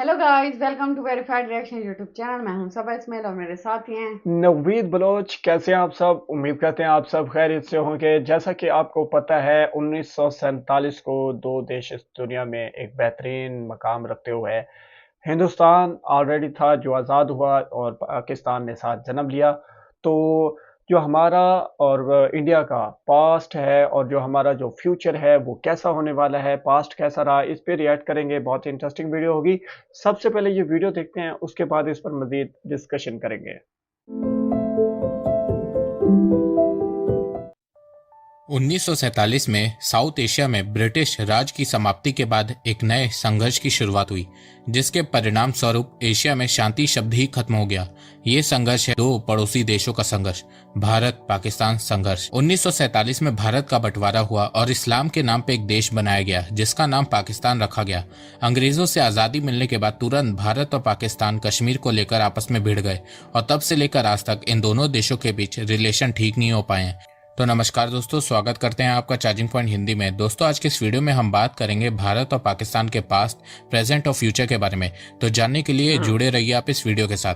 Hello guys, welcome to verified reaction YouTube channel. मैं हूं सबा इस्माइल और मेरे साथी हैं नवीद बलोच। कैसे हैं आप सब? उम्मीद करते हैं आप सब खैरियत से होंगे। जैसा कि आपको पता है 1947 को दो देश इस दुनिया में एक बेहतरीन मकाम रखते हुए हिंदुस्तान ऑलरेडी था जो आज़ाद हुआ और पाकिस्तान ने साथ जन्म लिया। तो जो हमारा और इंडिया का पास्ट है और जो हमारा जो फ्यूचर है वो कैसा होने वाला है, पास्ट कैसा रहा, इस पे रिएक्ट करेंगे। बहुत ही इंटरेस्टिंग वीडियो होगी। सबसे पहले ये वीडियो देखते हैं, उसके बाद इस पर मज़ीद डिस्कशन करेंगे। 1947 में साउथ एशिया में ब्रिटिश राज की समाप्ति के बाद एक नए संघर्ष की शुरुआत हुई, जिसके परिणाम स्वरूप एशिया में शांति शब्द ही खत्म हो गया। ये संघर्ष है दो पड़ोसी देशों का संघर्ष, भारत पाकिस्तान संघर्ष। 1947 में भारत का बंटवारा हुआ और इस्लाम के नाम पे एक देश बनाया गया जिसका नाम पाकिस्तान रखा गया। अंग्रेजों से आजादी मिलने के बाद तुरंत भारत और पाकिस्तान कश्मीर को लेकर आपस में भिड़ गए और तब से लेकर आज तक इन दोनों देशों के बीच रिलेशन ठीक नहीं हो पाए हैं। तो नमस्कार दोस्तों, स्वागत करते हैं आपका चार्जिंग पॉइंट हिंदी में। दोस्तों, आज के इस वीडियो में हम बात करेंगे भारत और पाकिस्तान के पास्ट, प्रेजेंट और फ्यूचर के बारे में। तो जानने के लिए जुड़े रहिए आप इस वीडियो के साथ।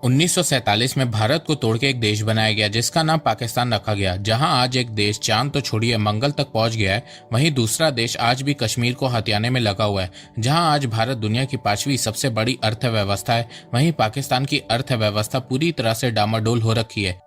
1947 में भारत को तोड़ के एक देश बनाया गया जिसका नाम पाकिस्तान रखा गया। जहां आज एक देश चांद तो छोड़िए मंगल तक पहुंच गया है, वहीं दूसरा देश आज भी कश्मीर को हथियाने में लगा हुआ है। जहां आज भारत दुनिया की 5वीं सबसे बड़ी अर्थव्यवस्था है, वहीं पाकिस्तान की अर्थव्यवस्था पूरी तरह से डामाडोल हो रखी है।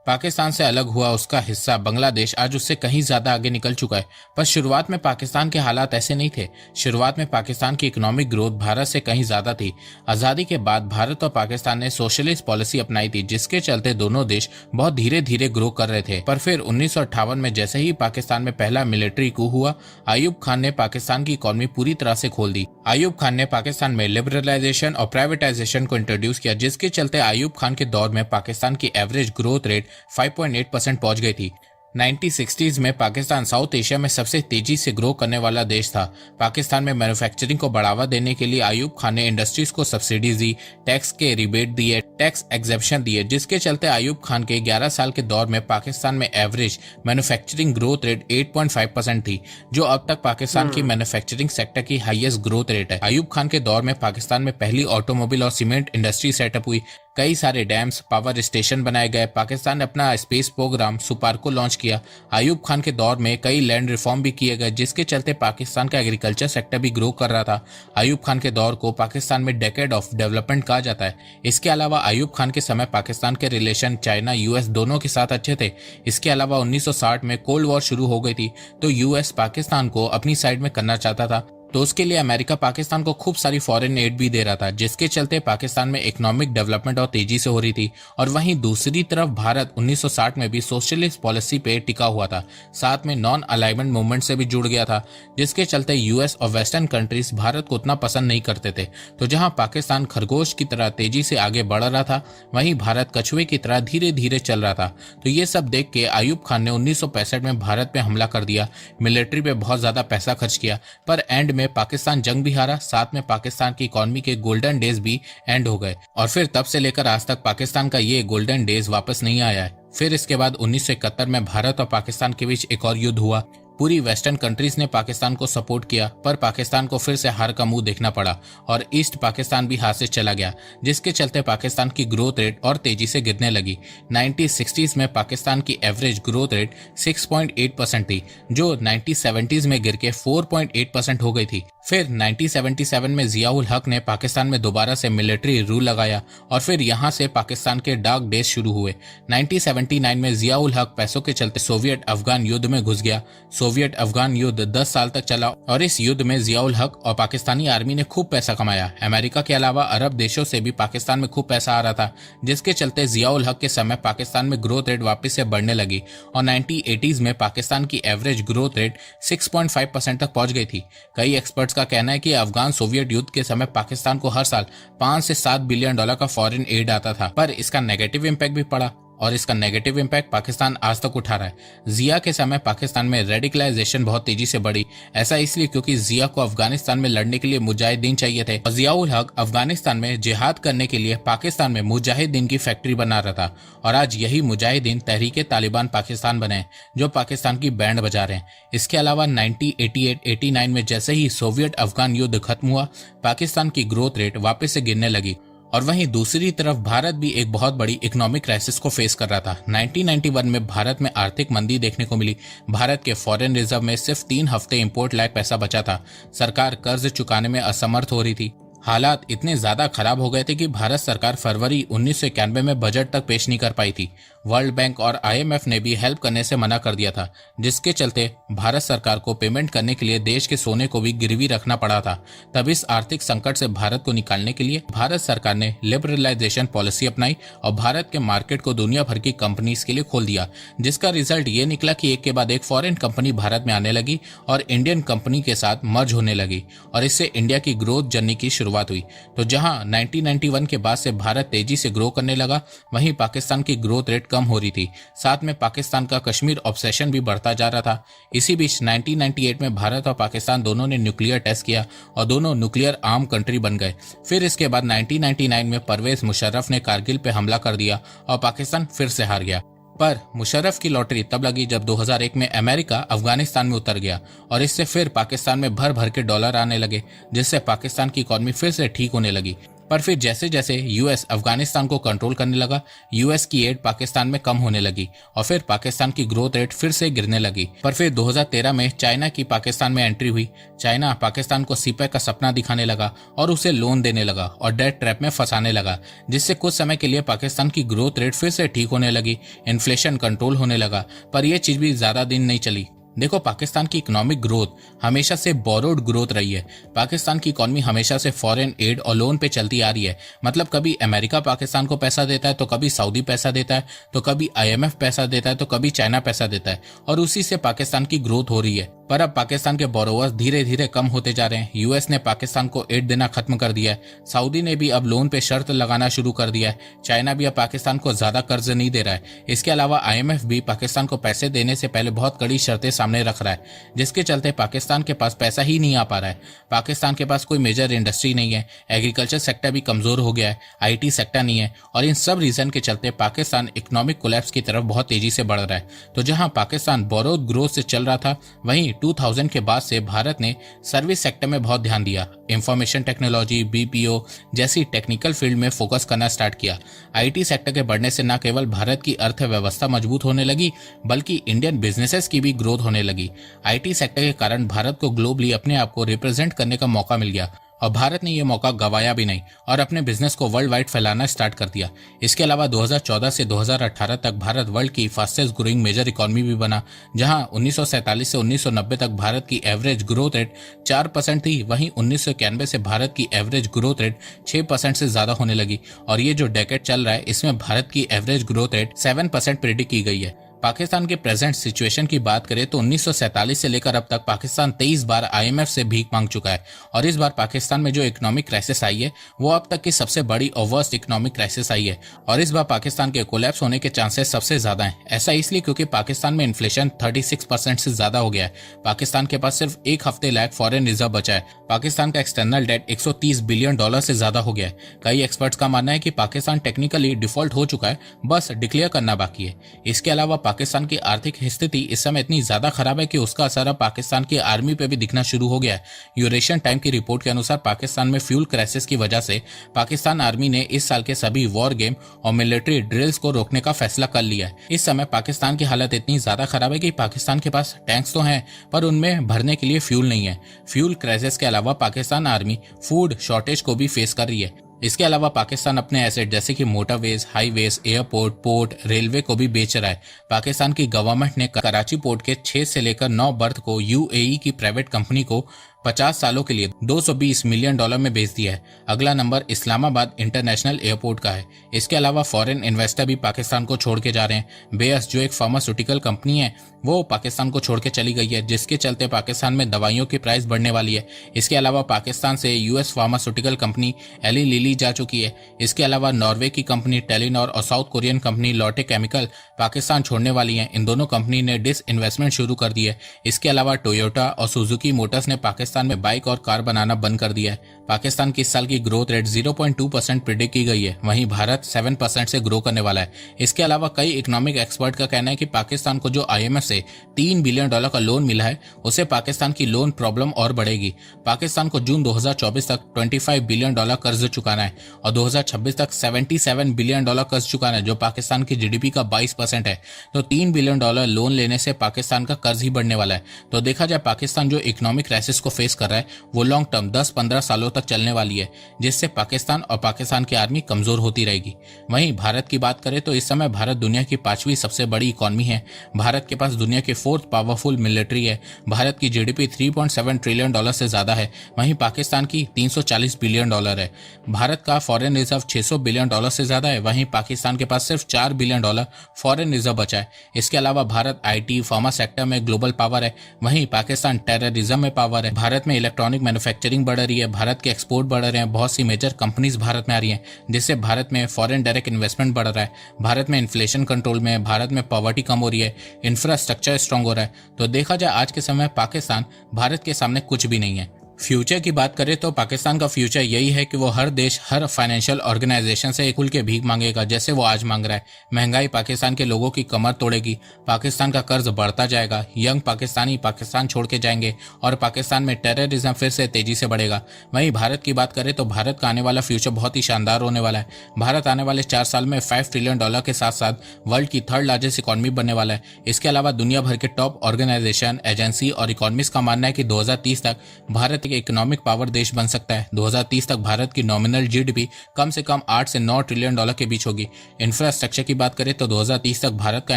पाकिस्तान से अलग हुआ उसका हिस्सा बांग्लादेश आज उससे कहीं ज्यादा आगे निकल चुका है। पर शुरुआत में पाकिस्तान के हालात ऐसे नहीं थे। शुरुआत में पाकिस्तान की इकोनॉमिक ग्रोथ भारत से कहीं ज्यादा थी। आजादी के बाद भारत और पाकिस्तान ने सोशलिस्ट पॉलिसी अपनाई थी, जिसके चलते दोनों देश बहुत धीरे धीरे ग्रो कर रहे थे। पर फिर 1958 में जैसे ही पाकिस्तान में पहला मिलिट्री कू हुआ, आयुब खान ने पाकिस्तान की इकोनॉमी पूरी तरह से खोल दी। आयुब खान ने पाकिस्तान में लिबरलाइजेशन और प्राइवेटाइजेशन को इंट्रोड्यूस किया, जिसके चलते आयुब खान के दौर में पाकिस्तान की एवरेज ग्रोथ रेट 5.8% पहुंच गई थी। 1960s में पाकिस्तान साउथ एशिया में सबसे तेजी से ग्रो करने वाला देश था। पाकिस्तान में मैन्युफैक्चरिंग को बढ़ावा देने के लिए आयुब खान ने इंडस्ट्रीज को सब्सिडीज दी, टैक्स के रिबेट दिए, टैक्स एग्जेप्शन दिए, जिसके चलते आयुब खान के 11 साल के दौर में पाकिस्तान में एवरेज मैन्युफैक्चरिंग ग्रोथ रेट 8.5% थी, जो अब तक पाकिस्तान की मैन्युफैक्चरिंग सेक्टर की हाईएस्ट ग्रोथ रेट है। आयुब खान के दौर में पाकिस्तान में पहली ऑटोमोबाइल और सीमेंट इंडस्ट्री सेटअप हुई, कई सारे डैम्स, पावर स्टेशन बनाए गए। पाकिस्तान ने अपना स्पेस प्रोग्राम सुपार को लॉन्च किया। आयुब खान के दौर में कई लैंड रिफॉर्म भी किए गए, जिसके चलते पाकिस्तान का एग्रीकल्चर सेक्टर भी ग्रो कर रहा था। आयुब खान के दौर को पाकिस्तान में डेकेड ऑफ डेवलपमेंट कहा जाता है। इसके अलावा आयुब खान के समय पाकिस्तान के रिलेशन चाइना, यूएस दोनों के साथ अच्छे थे। इसके अलावा 1960 में कोल्ड वॉर शुरू हो गई थी, तो यूएस पाकिस्तान को अपनी साइड में करना चाहता था, तो उसके लिए अमेरिका पाकिस्तान को खूब सारी फॉरेन एड भी दे रहा था, जिसके चलते पाकिस्तान में इकोनॉमिक डेवलपमेंट और तेजी से हो रही थी। और वहीं दूसरी तरफ भारत 1960 में भी सोशलिस्ट पॉलिसी पे टिका हुआ था, साथ में नॉन अलाइनमेंट मूवमेंट से भी जुड़ गया था, जिसके चलते यूएस और वेस्टर्न कंट्रीज भारत को उतना पसंद नहीं करते थे। तो जहां पाकिस्तान खरगोश की तरह तेजी से आगे बढ़ रहा था, वहीं भारत कछुए की तरह धीरे धीरे चल रहा था। तो ये सब देख के आयुब खान ने 1965 में भारत पे हमला कर दिया, मिलिट्री पे बहुत ज्यादा पैसा खर्च किया, पर एंड में पाकिस्तान जंग भी हारा, साथ में पाकिस्तान की इकोनॉमी के गोल्डन डेज भी एंड हो गए। और फिर तब से लेकर आज तक पाकिस्तान का ये गोल्डन डेज वापस नहीं आया है। फिर इसके बाद 1971 में भारत और पाकिस्तान के बीच एक और युद्ध हुआ। पूरी वेस्टर्न कंट्रीज ने पाकिस्तान को सपोर्ट किया, पर पाकिस्तान को फिर से हार का मुंह देखना पड़ा और ईस्ट पाकिस्तान भी हाथ से चला गया, जिसके चलते पाकिस्तान की ग्रोथ रेट और तेजी से गिरने लगी। 1960s में पाकिस्तान की एवरेज ग्रोथ रेट 6.8% थी, जो 1970s में गिर के 4.8% हो गई थी। फिर 1977 में जियाउल हक ने पाकिस्तान में दोबारा से मिलिट्री रूल लगाया और फिर यहां से पाकिस्तान के डार्क डेज शुरू हुए। 1979 में जियाउल हक पैसों के चलते सोवियत अफगान युद्ध में घुस गया। सोवियत अफगान युद्ध 10 साल तक चला और इस युद्ध में जियाउल हक और पाकिस्तानी आर्मी ने खूब पैसा कमाया। अमेरिका के अलावा अरब देशों से भी पाकिस्तान में खूब पैसा आ रहा था, जिसके चलते जियाउल हक के समय पाकिस्तान में ग्रोथ रेट वापस से बढ़ने लगी और 1980s में पाकिस्तान की एवरेज ग्रोथ रेट 6.5% तक पहुंच गई थी। कई एक्सपर्ट्स का कहना है कि अफगान सोवियत युद्ध के समय पाकिस्तान को हर साल 5 से 7 बिलियन डॉलर का फॉरेन एड आता था, पर इसका नेगेटिव इम्पैक्ट भी पड़ा और इसका नेगेटिव इम्पैक्ट पाकिस्तान आज तक उठा रहा है। जिया के समय पाकिस्तान में रेडिकलाइजेशन बहुत तेजी से बढ़ी। ऐसा इसलिए क्योंकि जिया को अफगानिस्तान में लड़ने के लिए मुजाहिदीन चाहिए थे और जियाउल हक अफगानिस्तान में जिहाद करने के लिए पाकिस्तान में मुजाहिदीन की फैक्ट्री बना रहा था। और आज यही मुजाहिदीन तहरीके तालिबान पाकिस्तान बने जो पाकिस्तान की बैंड बजा रहे हैं। इसके अलावा 1988-89 में जैसे ही सोवियत अफगान युद्ध खत्म हुआ, पाकिस्तान की ग्रोथ रेट वापस से गिरने लगी। और वहीं दूसरी तरफ भारत भी एक बहुत बड़ी इकोनॉमिक क्राइसिस को फेस कर रहा था। 1991 में भारत में आर्थिक मंदी देखने को मिली। भारत के फॉरेन रिजर्व में सिर्फ 3 हफ्ते इंपोर्ट लायक पैसा बचा था। सरकार कर्ज चुकाने में असमर्थ हो रही थी। हालात इतने ज्यादा खराब हो गए थे कि भारत सरकार फरवरी 1991 में बजट तक पेश नहीं कर पाई थी। वर्ल्ड बैंक और IMF ने भी हेल्प करने से मना कर दिया था, जिसके चलते भारत सरकार को पेमेंट करने के लिए देश के सोने को भी गिरवी रखना पड़ा था। तब इस आर्थिक संकट से भारत को निकालने के लिए भारत सरकार ने लिबरलाइजेशन पॉलिसी अपनाई और भारत के मार्केट को दुनिया भर की कंपनीज के लिए खोल दिया, जिसका रिजल्ट ये निकला कि एक के बाद एक फॉरेन कंपनी भारत में आने लगी और इंडियन कंपनी के साथ मर्ज होने लगी और इससे इंडिया की ग्रोथ जर्नी की शुरुआत हुई। तो जहां 1991 के बाद से भारत तेजी से ग्रो करने लगा, वहीं पाकिस्तान की ग्रोथ रेट कम हो रही थी। साथ में पाकिस्तान का कश्मीर ऑब्सेशन भी बढ़ता जा रहा था। इसी बीच 1998 में भारत और पाकिस्तान दोनों ने न्यूक्लियर टेस्ट किया और दोनों न्यूक्लियर आर्म कंट्री बन गए। फिर इसके बाद 1999 में परवेज मुशर्रफ ने कारगिल पे हमला कर दिया और पाकिस्तान फिर से हार गया। पर मुशर्रफ की लॉटरी तब लगी जब 2001 में अमेरिका अफगानिस्तान में उतर गया और इससे फिर पाकिस्तान में भर भर के डॉलर आने लगे, जिससे पाकिस्तान की इकॉनमी फिर से ठीक होने लगी। पर फिर जैसे जैसे यूएस अफगानिस्तान को कंट्रोल करने लगा, यूएस की एड पाकिस्तान में कम होने लगी और फिर पाकिस्तान की ग्रोथ रेट फिर से गिरने लगी। पर फिर 2013 में चाइना की पाकिस्तान में एंट्री हुई। चाइना पाकिस्तान को सीपेक का सपना दिखाने लगा और उसे लोन देने लगा और डेट ट्रैप में फंसाने लगा, जिससे कुछ समय के लिए पाकिस्तान की ग्रोथ रेट फिर से ठीक होने लगी, इन्फ्लेशन कंट्रोल होने लगा। पर यह चीज भी ज्यादा दिन नहीं चली। देखो, पाकिस्तान की इकोनॉमिक ग्रोथ हमेशा से बोरोड ग्रोथ रही है। पाकिस्तान की इकोनॉमी हमेशा से फॉरेन एड और लोन पे चलती आ रही है। मतलब कभी अमेरिका पाकिस्तान को पैसा देता है, तो कभी सऊदी पैसा देता है, तो कभी IMF पैसा देता है, तो कभी चाइना पैसा देता है और उसी से पाकिस्तान की ग्रोथ हो रही है। पर अब पाकिस्तान के बोरोवर्स धीरे धीरे कम होते जा रहे हैं। यूएस ने पाकिस्तान को एड देना खत्म कर दिया है। सऊदी ने भी अब लोन पे शर्त लगाना शुरू कर दिया है। चाइना भी अब पाकिस्तान को ज्यादा कर्ज नहीं दे रहा है। इसके अलावा IMF भी पाकिस्तान को पैसे देने से पहले बहुत कड़ी शर्तें सामने रख रहा है, जिसके चलते पाकिस्तान के पास पैसा ही नहीं आ पा रहा है। पाकिस्तान के पास कोई मेजर इंडस्ट्री नहीं है, एग्रीकल्चर सेक्टर भी कमजोर हो गया है, IT सेक्टर नहीं है और इन सब रीजन के चलते पाकिस्तान इकोनॉमिक कोलैप्स की तरफ बहुत तेजी से बढ़ रहा है। तो जहां पाकिस्तान बोरोड ग्रोथ से चल रहा था, वहीं 2000 के बाद से भारत ने सर्विस सेक्टर में बहुत ध्यान दिया। इंफॉर्मेशन टेक्नोलॉजी, BPO जैसी टेक्निकल फील्ड में फोकस करना स्टार्ट किया। IT सेक्टर के बढ़ने से न केवल भारत की अर्थव्यवस्था मजबूत होने लगी, बल्कि इंडियन बिजनेसेस की भी ग्रोथ होने लगी। IT सेक्टर के कारण भारत को ग्लोबली अपने आप को रिप्रेजेंट करने का मौका मिल गया और भारत ने यह मौका गंवाया भी नहीं और अपने बिजनेस को वर्ल्ड वाइड फैलाना स्टार्ट कर दिया। इसके अलावा 2014 से 2018 तक भारत वर्ल्ड की फास्टेस्ट ग्रोइंग मेजर इकोनॉमी भी बना, जहां 1947 से 1990 तक भारत की एवरेज ग्रोथ रेट 4% थी, वहीं 1991 से भारत की एवरेज ग्रोथ रेट 6% से ज्यादा होने लगी और ये जो डेकेड चल रहा है, इसमें भारत की एवरेज ग्रोथ रेट 7% प्रेडिक्ट की गई है। पाकिस्तान के प्रेजेंट सिचुएशन की बात करें तो 1947 से लेकर अब तक पाकिस्तान 23 बार IMF से भीख मांग चुका है और इस बार पाकिस्तान में जो इकोनॉमिक क्राइसिस आई है वो अब तक की सबसे बड़ी और वर्स्ट इकोनॉमिक क्राइसिस आई है और इस बार पाकिस्तान के कोलैप्स होने के चांसेस सबसे ज्यादा हैं। ऐसा इसलिए क्योंकि पाकिस्तान में इन्फ्लेशन 36% से ज्यादा हो गया है। पाकिस्तान के पास सिर्फ एक हफ्ते लायक फॉरेन रिजर्व बचा है। पाकिस्तान का एक्सटर्नल डेट $130 बिलियन से ज्यादा हो गया है। कई एक्सपर्ट्स का मानना है कि पाकिस्तान टेक्निकली डिफॉल्ट हो चुका है, बस डिक्लेयर करना बाकी है। इसके अलावा पाकिस्तान की आर्थिक स्थिति इस समय इतनी ज्यादा खराब है कि उसका असर अब पाकिस्तान की आर्मी पे भी दिखना शुरू हो गया है। यूरेशियन टाइम की रिपोर्ट के अनुसार पाकिस्तान में फ्यूल क्राइसिस की वजह से पाकिस्तान आर्मी ने इस साल के सभी वॉर गेम और मिलिट्री ड्रिल्स को रोकने का फैसला कर लिया है। इस समय पाकिस्तान की हालत इतनी ज्यादा खराब है कि पाकिस्तान के पास टैंक्स तो हैं, पर उनमें भरने के लिए फ्यूल नहीं है। फ्यूल क्राइसिस के अलावा पाकिस्तान आर्मी फूड शॉर्टेज को भी फेस कर रही है। इसके अलावा पाकिस्तान अपने एसेट जैसे कि motorways, highways, airport, port, railway को भी बेच रहा है। पाकिस्तान की गवर्नमेंट ने कराची पोर्ट के 6 से लेकर 9 बर्थ को UAE की प्राइवेट कंपनी को 50 सालों के लिए $220 मिलियन में बेच दिया है। अगला नंबर इस्लामाबाद इंटरनेशनल एयरपोर्ट का है। इसके अलावा फॉरेन इन्वेस्टर भी पाकिस्तान को छोड़ के जा रहे हैं। बेयस जो एक फार्मास्यूटिकल कंपनी है वो पाकिस्तान को छोड़ के चली गई है, जिसके चलते पाकिस्तान में दवाइयों की प्राइस बढ़ने वाली है। इसके अलावा पाकिस्तान से US pharmaceutical company Eli Lilly जा चुकी है। इसके अलावा नॉर्वे की कंपनी टेलीनॉर और south Korean company Lotte chemical Pakistan छोड़ने वाली हैं। इन दोनों कंपनी ने डिस इन्वेस्टमेंट शुरू कर दी है। इसके अलावा टोयोटा और सुजुकी मोटर्स ने पाकिस्तान में बाइक और कार बनाना बंद कर दिया है। पाकिस्तान की इस साल की ग्रोथ रेट 0.2% प्रिडिक्ट की गई है, वहीं भारत 7% से ग्रो करने वाला है। इसके अलावा कई इकोनॉमिक एक्सपर्ट का कहना है कि पाकिस्तान को जो IMF से $3 बिलियन का लोन मिला है उससे पाकिस्तान की लोन प्रॉब्लम और बढ़ेगी। पाकिस्तान को जून 2024 तक $25 बिलियन कर्ज चुकाना है और 2026 तक $77 बिलियन कर्ज चुकाना है, जो पाकिस्तान की GDP का 22% है। तो $3 बिलियन लोन लेने से पाकिस्तान का कर्ज ही बढ़ने वाला है। तो देखा जाए पाकिस्तान जो इकोनॉमिक क्राइसिस को फेस कर रहा है वो लॉन्ग टर्म 10-15 सालों तक चलने वाली है, जिससे पाकिस्तान और पाकिस्तान की आर्मी कमजोर होती रहेगी। वहीं भारत की बात करें तो इस समय भारत दुनिया की 5वीं सबसे बड़ी इकोनॉमी है। भारत के पास दुनिया की 4th पावरफुल मिलिट्री है। भारत की GDP $3.7 ट्रिलियन से ज्यादा है, वहीं पाकिस्तान की $340 बिलियन है। भारत का फॉरेन रिजर्व $600 बिलियन से ज्यादा है, वहीं पाकिस्तान के पास सिर्फ $4 बिलियन फॉरेन रिजर्व बचा है। इसके अलावा भारत IT फार्मा सेक्टर में ग्लोबल पावर है, वहीं पाकिस्तान टेररिज्म में पावर है। भारत में इलेक्ट्रॉनिक मैन्युफैक्चरिंग बढ़ रही है, भारत के एक्सपोर्ट बढ़ रहे हैं, बहुत सी मेजर कंपनीज भारत में आ रही हैं, जिससे भारत में फॉरेन डायरेक्ट इन्वेस्टमेंट बढ़ रहा है। भारत में इन्फ्लेशन कंट्रोल में है, भारत में पॉवर्टी कम हो रही है, इंफ्रास्ट्रक्चर स्ट्रांग हो रहा है। तो देखा जाए आज के समय पाकिस्तान भारत के सामने कुछ भी नहीं है। फ्यूचर की बात करें तो पाकिस्तान का फ्यूचर यही है कि वो हर देश हर फाइनेंशियल ऑर्गेनाइजेशन से खुल के भीख मांगेगा, जैसे वो आज मांग रहा है। महंगाई पाकिस्तान के लोगों की कमर तोड़ेगी, पाकिस्तान का कर्ज बढ़ता जाएगा, यंग पाकिस्तानी पाकिस्तान छोड़ के जाएंगे और पाकिस्तान में टेररिज्म फिर से तेजी से बढ़ेगा। वहीं भारत की बात करें तो भारत का आने वाला फ्यूचर बहुत ही शानदार होने वाला है। भारत आने वाले 4 साल में $5 ट्रिलियन के साथ साथ वर्ल्ड की 3rd लार्जेस्ट इकोनॉमी बनने वाला है। इसके अलावा दुनिया भर के टॉप ऑर्गेनाइजेशन, एजेंसी और इकोनॉमिस्ट का मानना है कि 2030 तक भारत इकोनॉमिक पावर देश बन सकता है। 2030 तक भारत की नॉमिनल GDP कम से कम $8 से $9 ट्रिलियन के बीच होगी। इंफ्रास्ट्रक्चर की बात करें तो 2030 तक भारत का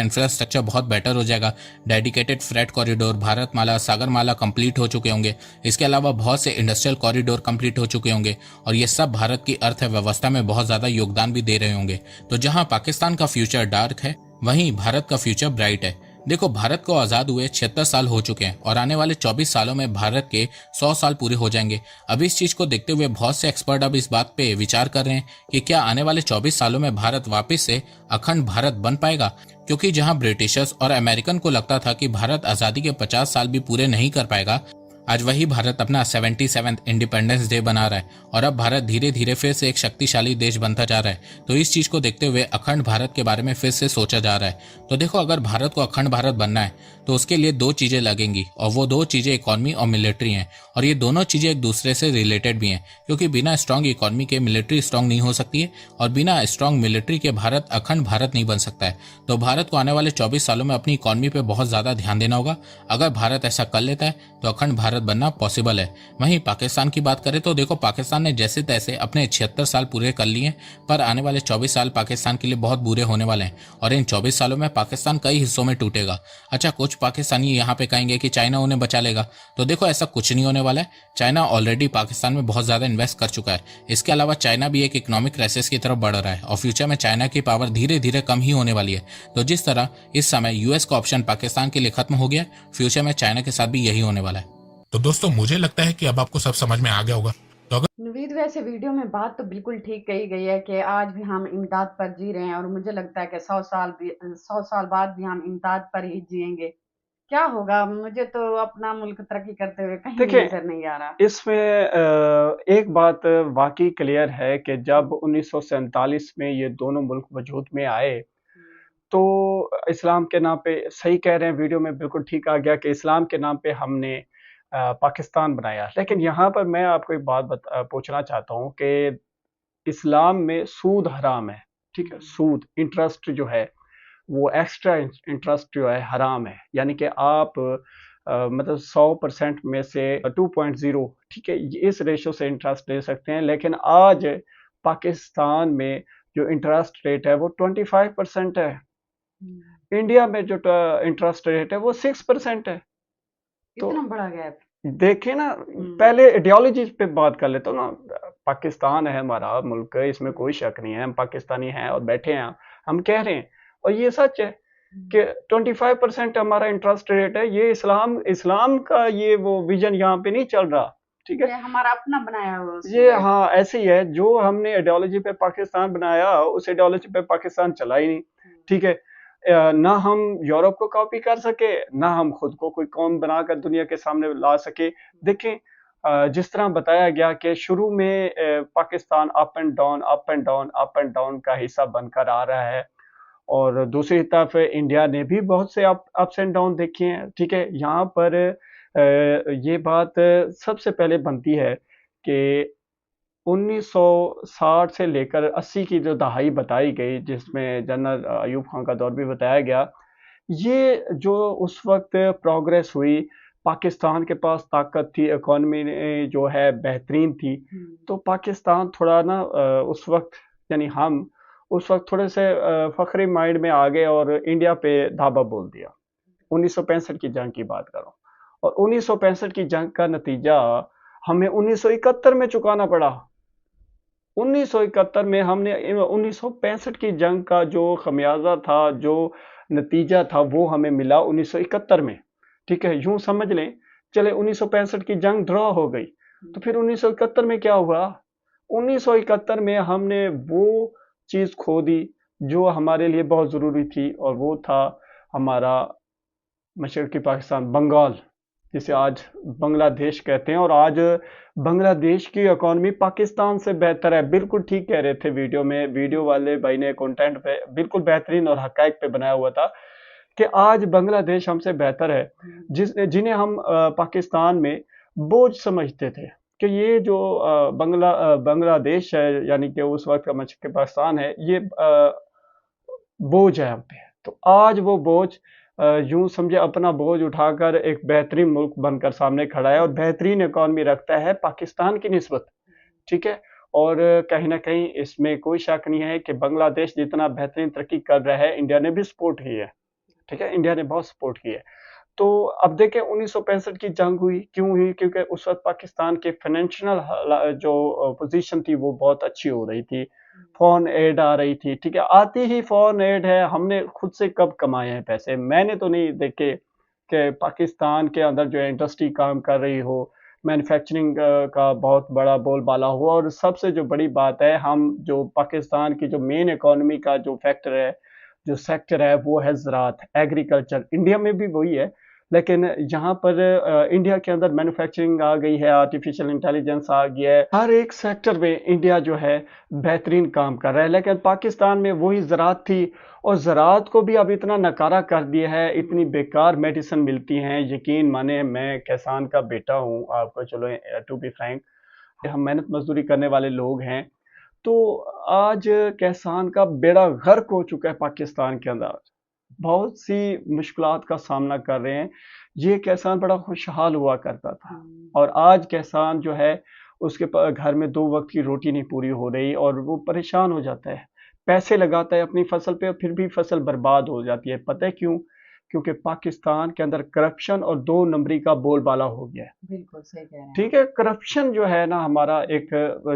इंफ्रास्ट्रक्चर बहुत बेटर हो जाएगा। Dedicated freight corridor, Bharatmala, Sagarmala complete हो चुके होंगे। इसके अलावा बहुत से इंडस्ट्रियल कॉरिडोर कंप्लीट हो चुके होंगे और ये सब भारत की अर्थव्यवस्था में बहुत ज्यादा योगदान भी दे रहे होंगे। तो जहां पाकिस्तान का फ्यूचर डार्क है, वहीं भारत का फ्यूचर ब्राइट है। देखो, भारत को आजाद हुए 76 साल हो चुके हैं और आने वाले 24 सालों में भारत के 100 साल पूरे हो जाएंगे। अब इस चीज को देखते हुए बहुत से एक्सपर्ट अब इस बात पे विचार कर रहे हैं कि क्या आने वाले 24 सालों में भारत वापस से अखंड भारत बन पाएगा, क्योंकि जहां ब्रिटिशर्स और अमेरिकन को लगता था कि भारत आजादी के 50 साल भी पूरे नहीं कर पाएगा, आज वही भारत अपना 77th इंडिपेंडेंस डे बना रहा है और अब भारत धीरे धीरे फिर से एक शक्तिशाली देश बनता जा रहा है। तो इस चीज को देखते हुए अखंड भारत के बारे में फिर से सोचा जा रहा है। तो देखो, अगर भारत को अखंड भारत बनना है तो उसके लिए 2 चीजें लगेंगी और वो 2 चीजें इकोनॉमी और मिलिट्री हैं, और ये दोनों चीजें एक दूसरे से रिलेटेड भी हैं, क्योंकि बिना स्ट्रांग इकोनॉमी के मिलिट्री स्ट्रांग नहीं हो सकती है और बिना स्ट्रांग मिलिट्री के भारत अखंड भारत नहीं बन सकता है। तो भारत को आने वाले 24 सालों में अपनी इकोनॉमी पे बहुत ज्यादा ध्यान देना होगा। अगर भारत ऐसा कर लेता है तो अखंड भारत बनना पॉसिबल है। वहीं पाकिस्तान की बात करें तो देखो, पाकिस्तान ने जैसे तैसे अपने 76 साल पूरे कर लिए, पर आने वाले 24 साल पाकिस्तान के लिए बहुत बुरे होने वाले हैं और इन 24 सालों में पाकिस्तान कई हिस्सों में टूटेगा। अच्छा, कुछ पाकिस्तानी यहाँ पे कहेंगे कि चाइना उन्हें बचा लेगा, तो देखो ऐसा कुछ नहीं होने वाला है। चाइना ऑलरेडी पाकिस्तान में बहुत ज्यादा इन्वेस्ट कर चुका है। इसके अलावा चाइना भी एक इकोनॉमिक क्राइसिस की तरफ बढ़ रहा है और फ्यूचर में चाइना की पावर धीरे धीरे कम ही होने वाली है। तो जिस तरह इस समय यूएस का ऑप्शन पाकिस्तान के लिए खत्म हो गया, फ्यूचर में चाइना के साथ भी यही होने वाला है। तो दोस्तों, मुझे लगता है कि अब आपको सब समझ में आ गया होगा। तो अगर नवीद, वैसे वीडियो में बात तो बिल्कुल ठीक कही गई है कि आज भी हम इमदाद पर जी रहे हैं और मुझे लगता है कि 100 साल बाद भी हम इमदाद पर ही जिएंगे। क्या होगा, मुझे तो अपना मुल्क तरक्की करते हुए कहीं देखिए, नजर नहीं आ रहा। इसमें एक बात वाकई क्लियर है कि जब 1947 में ये दोनों मुल्क वजूद में आए तो इस्लाम के नाम पे, सही कह रहे हैं, वीडियो में बिल्कुल ठीक आ गया कि इस्लाम के नाम पे हमने पाकिस्तान बनाया। लेकिन यहाँ पर मैं आपको एक बात पूछना चाहता हूँ कि इस्लाम में सूद हराम है, ठीक है। सूद, इंटरेस्ट जो है वो एक्स्ट्रा इंटरेस्ट जो है हराम है, यानी कि आप मतलब 100% में से 2.0, ठीक है, इस रेशो से इंटरेस्ट ले सकते हैं। लेकिन आज पाकिस्तान में जो इंटरेस्ट रेट है वो 25% है। इंडिया में जो इंटरेस्ट रेट है वो 6% है। इतना बड़ा गैप। देखे ना, हम्म, पहले आइडियोलॉजीज पे बात कर लेते हो ना। पाकिस्तान है हमारा मुल्क, इसमें कोई शक नहीं है, हम पाकिस्तानी हैं और बैठे हैं, हम कह रहे हैं, और ये सच है हम्म। कि 25% हमारा इंटरेस्ट रेट है। ये इस्लाम इस्लाम का ये वो विजन यहाँ पे नहीं चल रहा, ठीक है। ये हमारा अपना बनाया हुआ ये उसूल है। हाँ ऐसे ही है, जो हमने आइडियोलॉजी पे पाकिस्तान बनाया उस आइडियोलॉजी पे पाकिस्तान चला ही नहीं, ठीक है। ना हम यूरोप को कॉपी कर सके, ना हम खुद को कोई कौम बनाकर दुनिया के सामने ला सके। देखें, जिस तरह बताया गया कि शुरू में Pakistan up and down up and down up and down का हिस्सा बनकर आ रहा है, और दूसरी तरफ इंडिया ने भी बहुत से अप्स एंड डाउन देखे हैं, ठीक है। यहाँ पर ये बात सबसे पहले बनती है कि 1960 से लेकर 80 की जो दहाई बताई गई, जिसमें जनरल अयूब खान का दौर भी बताया गया, ये जो उस वक्त प्रोग्रेस हुई, पाकिस्तान के पास ताकत थी, इकोनॉमी जो है बेहतरीन थी, तो पाकिस्तान थोड़ा ना उस वक्त, यानी हम उस वक्त थोड़े से फखरी माइंड में आ गए और इंडिया पे धाबा बोल दिया। 1965 की जंग की बात करो, और 1965 की जंग का नतीजा हमें 1971 में चुकाना पड़ा। 1971 में हमने 1965 की जंग का जो खमियाजा था, जो नतीजा था, वो हमें मिला 1971 में, ठीक है। यूं समझ लें, चले 1965 की जंग ड्रॉ हो गई, तो फिर 1971 में क्या हुआ? 1971 में हमने वो चीज खो दी जो हमारे लिए बहुत जरूरी थी, और वो था हमारा मशरकी पाकिस्तान, बंगाल, जिसे आज बांग्लादेश कहते हैं। और आज बांग्लादेश की इकोनॉमी पाकिस्तान से बेहतर है। बिल्कुल ठीक कह रहे थे वीडियो में, वीडियो वाले भाई ने कंटेंट पे बिल्कुल बेहतरीन और हकायक पे बनाया हुआ था कि आज बांग्लादेश हमसे बेहतर है। जिन्हें हम पाकिस्तान में बोझ समझते थे कि ये जो बांग्लादेश है, यानी कि उस वक्त का मशरकी पाकिस्तान है, ये बोझ है हम पे। तो आज वो बोझ यूं समझे अपना बोझ उठाकर एक बेहतरीन मुल्क बनकर सामने खड़ा है, और बेहतरीन इकॉनमी रखता है पाकिस्तान की निस्बत, ठीक है। और कहीं ना कहीं इसमें कोई शक नहीं है कि बांग्लादेश जितना बेहतरीन तरक्की कर रहा है, इंडिया ने भी सपोर्ट की है, ठीक है। इंडिया ने बहुत सपोर्ट की है। तो अब देखें, 1965 की जंग हुई, क्यों हुई? क्योंकि उस वक्त पाकिस्तान के फाइनेंशियल जो पोजीशन थी वो बहुत अच्छी हो रही थी, फॉरेन एड आ रही थी, ठीक है। आती ही फॉरेन एड है, हमने खुद से कब कमाए हैं पैसे? मैंने तो नहीं देखे कि पाकिस्तान के अंदर जो इंडस्ट्री काम कर रही हो, मैन्युफैक्चरिंग का बहुत बड़ा बोलबाला हुआ। और सबसे जो बड़ी बात है, हम जो पाकिस्तान की जो मेन इकोनॉमी का जो फैक्टर है, जो सेक्टर है, वो है ज़राअत, एग्रीकल्चर। इंडिया में भी वही है, लेकिन यहाँ पर इंडिया के अंदर मैन्युफैक्चरिंग आ गई है, आर्टिफिशियल इंटेलिजेंस आ गया है, हर एक सेक्टर में इंडिया जो है बेहतरीन काम कर रहा है। लेकिन पाकिस्तान में वही ज़राअत थी, और ज़राअत को भी अब इतना नकारा कर दिया है, इतनी बेकार मेडिसिन मिलती हैं। यकीन माने, मैं किसान का बेटा हूँ, आपको चलो टू बी फ्रैंक, हम मेहनत मजदूरी करने वाले लोग हैं। तो आज किसान का बेड़ा गर्क हो चुका है पाकिस्तान के अंदर, बहुत सी मुश्किलात का सामना कर रहे हैं। ये किसान बड़ा खुशहाल हुआ करता था, और आज किसान जो है उसके घर में 2 वक्त की रोटी नहीं पूरी हो रही, और वो परेशान हो जाता है, पैसे लगाता है अपनी फसल पे, और फिर भी फसल बर्बाद हो जाती है। पता है क्यों? क्योंकि पाकिस्तान के अंदर करप्शन और 2 नंबरी का बोलबाला हो गया है। बिल्कुल सही कह रहे हैं ठीक है, करप्शन जो है ना, हमारा एक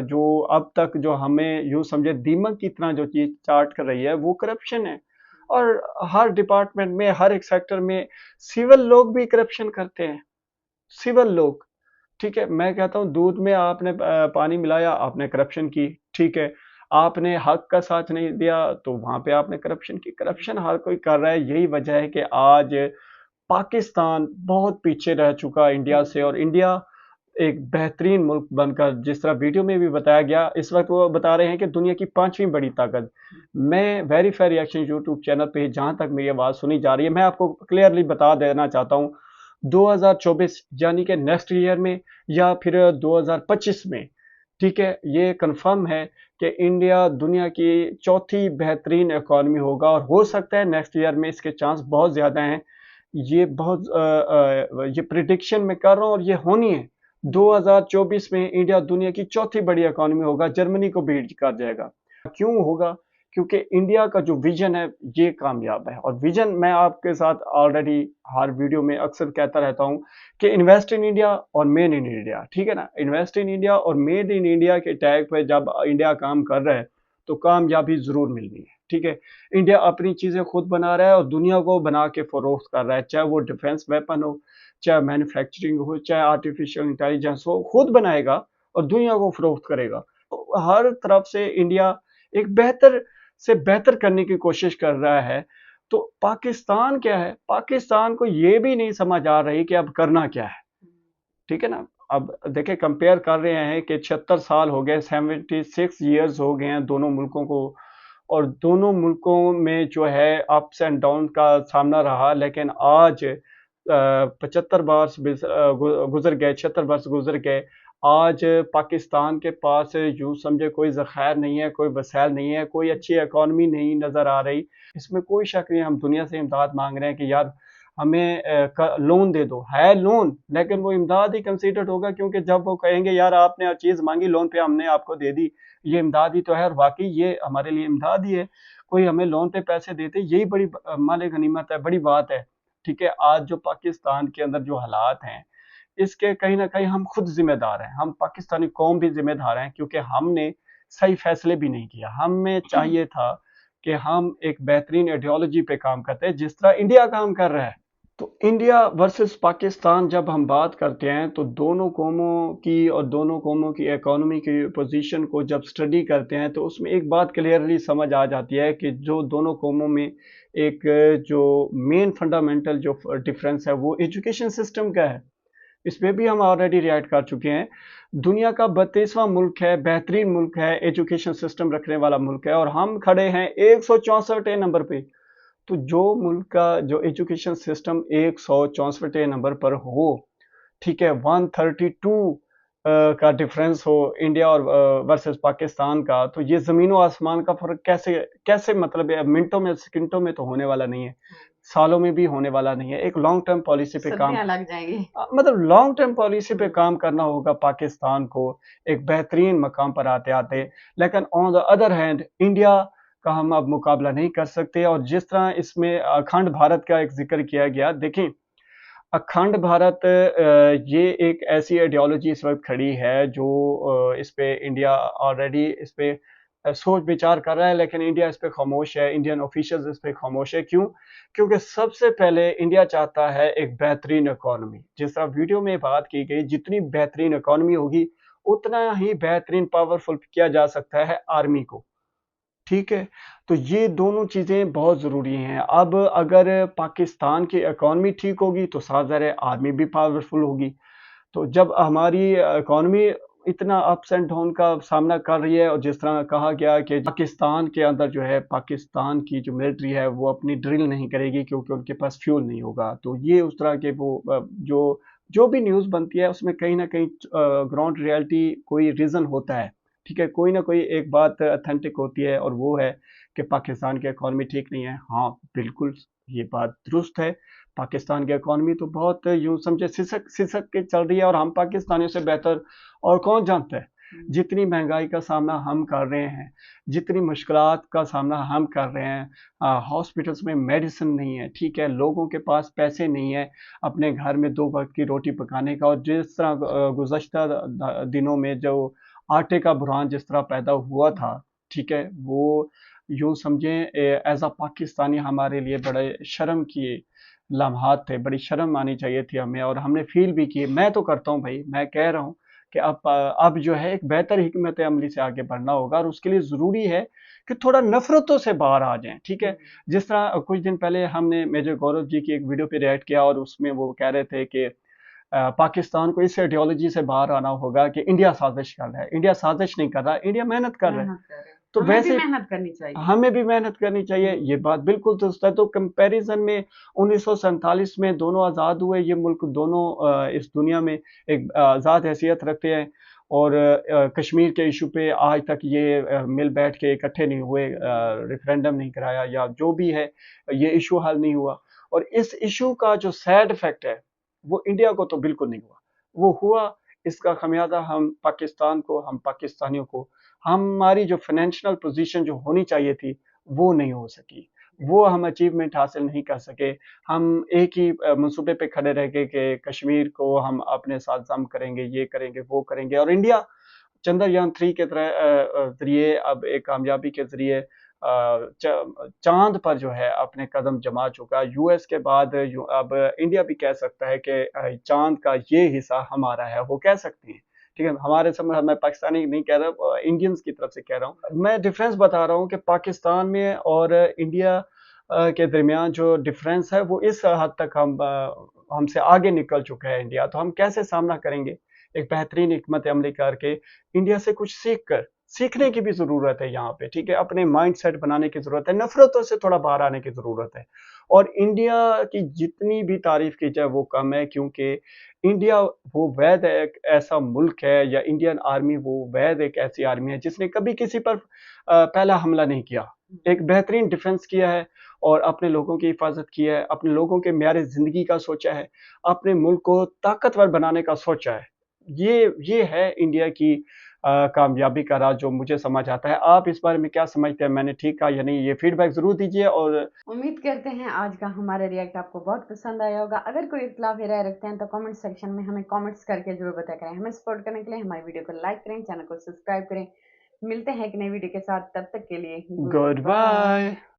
जो अब तक जो हमें यूं समझे दीमक की तरह जो चीज चाट कर रही है, वो करप्शन है। और हर डिपार्टमेंट में, हर एक सेक्टर में सिविल लोग भी करप्शन करते हैं, सिविल लोग, ठीक है। मैं कहता हूँ, दूध में आपने पानी मिलाया, आपने करप्शन की, ठीक है। आपने हक का साथ नहीं दिया, तो वहां पे आपने करप्शन की। करप्शन हर कोई कर रहा है। यही वजह है कि आज पाकिस्तान बहुत पीछे रह चुका इंडिया से, और इंडिया एक बेहतरीन मुल्क बनकर, जिस तरह वीडियो में भी बताया गया, इस वक्त वो बता रहे हैं कि दुनिया की 5वीं बड़ी ताकत। मैं वेरीफाई रिएक्शन यूट्यूब चैनल पे, जहां तक मेरी आवाज सुनी जा रही है, मैं आपको क्लियरली बता देना चाहता हूं, 2024 यानी कि नेक्स्ट ईयर में, या फिर 2025 में, ठीक है, ये कंफर्म है कि इंडिया दुनिया की 4थी बेहतरीन इकोनॉमी होगा। और हो सकता है नेक्स्ट ईयर में, इसके चांस बहुत ज्यादा हैं। ये बहुत ये प्रिडिक्शन मैं कर रहा हूँ, और ये होनी है। 2024 में इंडिया दुनिया की 4थी बड़ी इकोनॉमी होगा, जर्मनी को बीट कर जाएगा। क्यों होगा? क्योंकि इंडिया का जो विजन है ये कामयाब है। और विजन मैं आपके साथ ऑलरेडी हर वीडियो में अक्सर कहता रहता हूँ कि इन्वेस्ट इन इंडिया और मेड इन इंडिया, ठीक है ना। इन्वेस्ट इन इंडिया और मेड इन इंडिया के टैग पे जब इंडिया काम कर रहा है तो कामयाबी जरूर मिलनी है, ठीक है। इंडिया अपनी चीजें खुद बना रहा है और दुनिया को बना के फरोख्त कर रहा है, चाहे वो डिफेंस वेपन हो, चाहे मैन्युफैक्चरिंग हो, चाहे आर्टिफिशियल इंटेलिजेंस हो, खुद बनाएगा और दुनिया को फरोख्त करेगा। तो हर तरफ से इंडिया एक बेहतर से बेहतर करने की कोशिश कर रहा है। तो पाकिस्तान क्या है, पाकिस्तान को ये भी नहीं समझ आ रही कि अब करना क्या है, ठीक है ना। अब देखिए कंपेयर कर रहे हैं कि 76 साल हो गए, 76 ईयर्स हो गए हैं दोनों मुल्कों को, और दोनों मुल्कों में जो है अप्स एंड डाउन का सामना रहा। लेकिन आज 75 वर्ष गुजर गए, 76 वर्ष गुजर गए। आज पाकिस्तान के पास यूं समझे कोई ज़ख़ायर नहीं है, कोई वसाइल नहीं है, कोई अच्छी इकॉनमी नहीं नज़र आ रही। इसमें कोई शक नहीं, हम दुनिया से इमदाद मांग रहे हैं कि यार हमें लोन दे दो, है लोन, लेकिन वो इमदाद ही कंसीडर्ड होगा, क्योंकि जब वो कहेंगे यार आपने चीज़ मांगी लोन पे, हमने आपको दे दी, ये इमदाद ही तो है, और वाकई ये हमारे लिए इमदाद ही है। कोई हमें लोन पे पैसे देते, यही बड़ी माल गनीमत है, बड़ी बात है, ठीक है। आज जो पाकिस्तान के अंदर जो हालात हैं, इसके कहीं ना कहीं हम खुद जिम्मेदार हैं, हम पाकिस्तानी कौम भी जिम्मेदार हैं, क्योंकि हमने सही फैसले भी नहीं किया। हमें चाहिए था कि हम एक बेहतरीन आइडियोलॉजी पे काम करते हैं जिस तरह इंडिया काम कर रहा है। तो इंडिया वर्सेस पाकिस्तान जब हम बात करते हैं तो दोनों कौमों की और दोनों कौमों की इकोनॉमी की पोजीशन को जब स्टडी करते हैं तो उसमें एक बात क्लियरली समझ आ जाती है कि जो दोनों कौमों में एक जो मेन फंडामेंटल जो डिफरेंस है वो एजुकेशन सिस्टम का है। इस पे भी हम ऑलरेडी रिएक्ट कर चुके हैं। दुनिया का 32वां मुल्क है, बेहतरीन मुल्क है, एजुकेशन सिस्टम रखने वाला मुल्क है, और हम खड़े हैं 164 नंबर पे। तो जो मुल्क का जो एजुकेशन सिस्टम 164 नंबर पर हो, ठीक है, 132 का डिफरेंस हो इंडिया और वर्सेस पाकिस्तान का, तो ये जमीन और आसमान का फर्क कैसे कैसे मतलब मिनटों में सेकंडों में तो होने वाला नहीं है, सालों में भी होने वाला नहीं है। एक लॉन्ग टर्म पॉलिसी पे काम लग जाएंगी। मतलब लॉन्ग टर्म पॉलिसी पे काम करना होगा पाकिस्तान को एक बेहतरीन मकाम पर आते आते। लेकिन on the other hand India का हम अब मुकाबला नहीं कर सकते। और जिस तरह इसमें अखंड भारत का एक जिक्र किया गया, देखें अखंड भारत ये एक ऐसी आइडियोलॉजी इस वक्त खड़ी है जो इस पे इंडिया ऑलरेडी इस पे सोच विचार कर रहा है, लेकिन इंडिया इस पे खामोश है, इंडियन ऑफिशियल्स इस पे खामोश है। क्यों? क्योंकि सबसे पहले इंडिया चाहता है एक बेहतरीन इकोनॉमी। जिस तरह वीडियो में बात की गई, जितनी बेहतरीन इकोनॉमी होगी उतना ही बेहतरीन पावरफुल किया जा सकता है आर्मी को, ठीक है। तो ये दोनों चीज़ें बहुत ज़रूरी हैं। अब अगर पाकिस्तान की इकोनॉमी ठीक होगी तो साथ ज़ाहिर आर्मी भी पावरफुल होगी। तो जब हमारी इकोनॉमी इतना अप्स एंड डाउन का सामना कर रही है, और जिस तरह कहा गया कि पाकिस्तान के अंदर जो है पाकिस्तान की जो मिलिट्री है वो अपनी ड्रिल नहीं करेगी क्योंकि उनके पास फ्यूल नहीं होगा। तो ये उस तरह के वो जो जो भी न्यूज़ बनती है उसमें कहीं ना कहीं ग्राउंड रियलिटी कोई रीज़न होता है, ठीक है, कोई ना कोई एक बात अथेंटिक होती है, और वो है कि पाकिस्तान की इकोनॉमी ठीक नहीं है। हाँ बिल्कुल ये बात दुरुस्त है, पाकिस्तान की इकोनॉमी तो बहुत यूं समझे सिसक सिसक के चल रही है, और हम पाकिस्तानियों से बेहतर और कौन जानता है। जितनी महंगाई का सामना हम कर रहे हैं, जितनी मुश्किलात का सामना हम कर रहे हैं, हॉस्पिटल्स में मेडिसिन नहीं है, ठीक है, लोगों के पास पैसे नहीं है अपने घर में 2 वक्त की रोटी पकाने का। और जिस तरह गुज़श्ता दिनों में जो आटे का बुरहान जिस तरह पैदा हुआ था, ठीक है, वो यूं समझें एज अ पाकिस्तानी हमारे लिए बड़े शर्म की लम्हात थे, बड़ी शर्म आनी चाहिए थी हमें, और हमने फील भी किए। मैं तो करता हूँ भाई, मैं कह रहा हूँ कि अब जो है एक बेहतर हिकमत अमली से आगे बढ़ना होगा, और उसके लिए ज़रूरी है कि थोड़ा नफरतों से बाहर आ जाएं, ठीक है। जिस तरह कुछ दिन पहले हमने मेजर गौरव जी की एक वीडियो पे रिएक्ट किया, और उसमें वो कह रहे थे कि पाकिस्तान को इस आइडियोलॉजी से बाहर आना होगा कि इंडिया साजिश कर रहा है। इंडिया साजिश नहीं कर रहा, इंडिया मेहनत कर रहा है। तो वैसे मेहनत करनी चाहिए, हमें भी मेहनत करनी चाहिए, ये बात बिल्कुल दुरुस्त है। तो कंपैरिजन में 1947 में दोनों आज़ाद हुए ये मुल्क, दोनों इस दुनिया में एक आज़ाद हैसियत रखते हैं, और कश्मीर के इशू पे आज तक ये मिल बैठ के इकट्ठे नहीं हुए, रेफरेंडम नहीं कराया, या जो भी है ये इशू हल नहीं हुआ। और इस इशू का जो सैड इफेक्ट है वो इंडिया को तो बिल्कुल नहीं हुआ, वो हुआ इसका खमियाजा हम पाकिस्तान को, हम पाकिस्तानियों को हमारी जो फाइनेंशियल पोजीशन जो होनी चाहिए थी वो नहीं हो सकी, वो हम अचीवमेंट हासिल नहीं कर सके। हम एक ही मंसूबे पे खड़े रह गए कि कश्मीर को हम अपने साथ जम करेंगे, ये करेंगे, वो करेंगे, और इंडिया चंद्रयान 3 के ज़रिए अब एक कामयाबी के ज़रिए चाँद पर जो है अपने कदम जमा चुका। यूएस के बाद अब इंडिया भी कह सकता है कि चाँद का ये हिस्सा हमारा है, वो कह सकते हैं। ठीक है? हमारे समय मैं पाकिस्तानी नहीं कह रहा, इंडियंस की तरफ से कह रहा हूँ। मैं डिफ़रेंस बता रहा हूँ कि पाकिस्तान में और इंडिया के दरमियान जो डिफ़रेंस है वो इस हद तक हमसे आगे निकल चुका है इंडिया। तो हम कैसे सामना करेंगे? एक बेहतरीन हिकमत अमली करके इंडिया से कुछ सीखने की भी ज़रूरत है यहाँ पे, ठीक है? अपने माइंडसेट बनाने की ज़रूरत है, नफ़रतों से थोड़ा बाहर आने की ज़रूरत है। और इंडिया की जितनी भी तारीफ़ की जाए वो कम है, क्योंकि इंडिया वो वैद एक ऐसा मुल्क है, या इंडियन आर्मी वो वैद एक ऐसी आर्मी है जिसने कभी किसी पर पहला हमला नहीं किया। एक बेहतरीन डिफेंस किया है और अपने लोगों की हिफाज़त की है, अपने लोगों के म्यार ज़िंदगी का सोचा है, अपने मुल्क को ताकतवर बनाने का सोचा है। ये है इंडिया की कामयाबी का राज जो मुझे समझ आता है। आप इस बारे में क्या समझते हैं? मैंने ठीक कहा या नहीं? ये फीडबैक ज़रूर दीजिए। और उम्मीद करते हैं आज का हमारा रिएक्ट आपको बहुत पसंद आया होगा। अगर कोई इख्तिलाफ़ी राय रखते हैं तो कमेंट सेक्शन में हमें कमेंट्स करके ज़रूर बताया करें। हमें सपोर्ट करने के लिए हमारी वीडियो को लाइक करें, चैनल को सब्सक्राइब करें। मिलते हैं एक नई वीडियो के साथ, तब तक के लिए गुड गुड बाय। बाय।